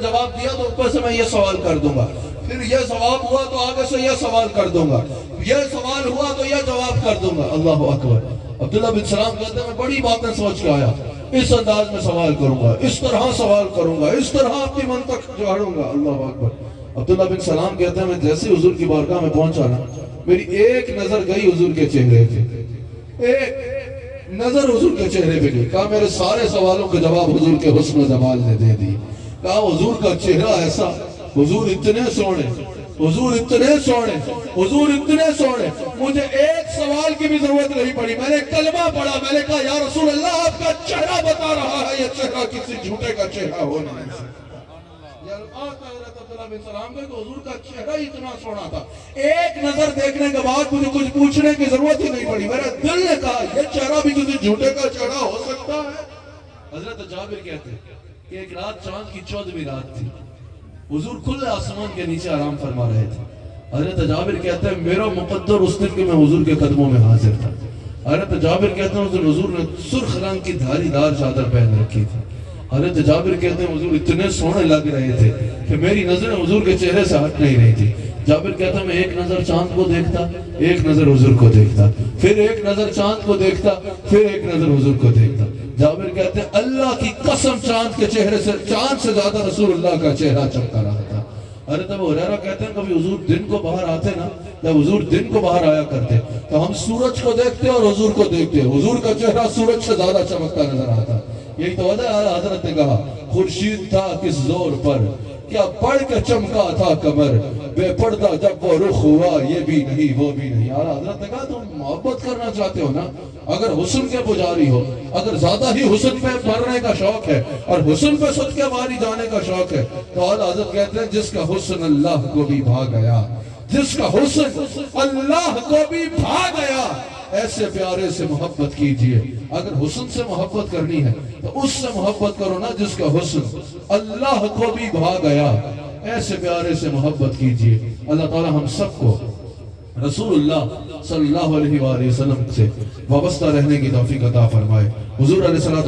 جواب دیا تو اوپر سے میں یہ سوال کر دوں گا، پھر یہ جواب ہوا تو آگے سے یہ سوال کر دوں گا، یہ سوال ہوا تو یہ جواب کر دوں گا۔ اللہ اکبر۔ عبداللہ بن سلام کہتے ہیں میں بڑی باتیں سوچ کے آیا، اس انداز میں سوال کروں گا، اس طرح سوال کروں گا، اس طرح آپ کی منطق جھاڑوں گا۔ اللہ اکبر۔ عبداللہ بن سلام کہتے ہیں میں جیسے حضور کی بارگاہ میں پہنچا نا، میری ایک نظر گئی حضور کے چہرے پہ، ایک نظر حضور کے چہرے پہ گئی، کہا میرے سارے سوالوں کے جواب حضور کے حسن و جمال نے دے دی۔ کہا حضور کا چہرہ ایسا، حضور اتنے سونے، حضور اتنے سونے، حضور اتنے سونے، مجھے ایک سوال کی بھی ضرورت نہیں پڑی، میں نے کلمہ پڑھا، میں نے کہا یا رسول اللہ آپ کا چہرہ بتا رہا ہے یہ چہرہ کسی جھوٹے کا چہرہ ہو نہیں سکتا۔ یہ الفاظ تھا حضرت عبداللہ بن سلام کا کہ حضور کا چہرہ اتنا سونا تھا، ایک نظر دیکھنے کے بعد مجھے کچھ پوچھنے کی ضرورت ہی نہیں پڑی، میرے دل نے کہا یہ چہرہ بھی کسی جھوٹے کا چہرہ ہو سکتا ہے۔ حضرت جابر کہتے ہیں کہ ایک رات چاند کی 14ویں رات تھی، حضور کھلے آسمان کے نیچے آرام فرما رہے تھے۔ حضرت جابر کہتے ہیں میرا مقدر اس دن کہ میں حضور کے قدموں میں حاضر تھا۔ حضرت جابر کہتے ہیں اس دن حضور نے سرخ رنگ کی دھاری دار چادر پہن رکھی تھی۔ حضرت جابر کہتے ہیں حضور اتنے سونے لگ رہے تھے کہ میری نظریں حضور کے چہرے سے ہٹ نہیں رہی تھی۔ جابر کہتا ہے میں ایک نظر چاند کو دیکھتا، ایک نظر حضور کو دیکھتا، پھر ایک نظر چاند کو دیکھتا، پھر ایک نظر حضور کو دیکھتا۔ جابر کہتے ہیں اللہ کی قسم چاند کے چہرے سے، چاند سے زیادہ رسول اللہ کا چہرہ چمکا رہا تھا۔ حضرت ابو ہریرہ کہتے ہیں کبھی حضور دن کو باہر آتے نا، جب حضور دن کو باہر آیا کرتے تو ہم سورج کو دیکھتے اور حضور کو دیکھتے، حضور کا چہرہ سورج سے زیادہ چمکتا نظر آتا۔ یہی تو وجہ ہے حضرت نے کہا خورشید تھا کس زور پر، کیا پڑھ کے چمکا تھا کمر، بے پردہ جب وہ رخ ہوا یہ بھی نہیں وہ بھی نہیں۔ حضرت نے کہا تم محبت کرنا چاہتے ہو نا، اگر حسن کے پجاری ہو، اگر زیادہ ہی حسن پہ مرنے کا شوق ہے اور حسن پہ صدقے باری جانے کا شوق ہے تو حضرت کہتے ہیں جس کا حسن اللہ کو بھی بھا گیا، جس کا حسن اللہ کو بھی بھا گیا، ایسے پیارے سے محبت کیجئے۔ اگر حسن سے محبت کرنی ہے تو اس سے محبت کرو نا جس کا حسن اللہ کو بھی بھا گیا، ایسے پیارے سے محبت کیجئے۔ اللہ تعالی ہم سب کو رسول اللہ صلی اللہ علیہ وآلہ وسلم سے وابستہ رہنے کی توفیق عطا فرمائے۔ حضور علیہ الصلوۃ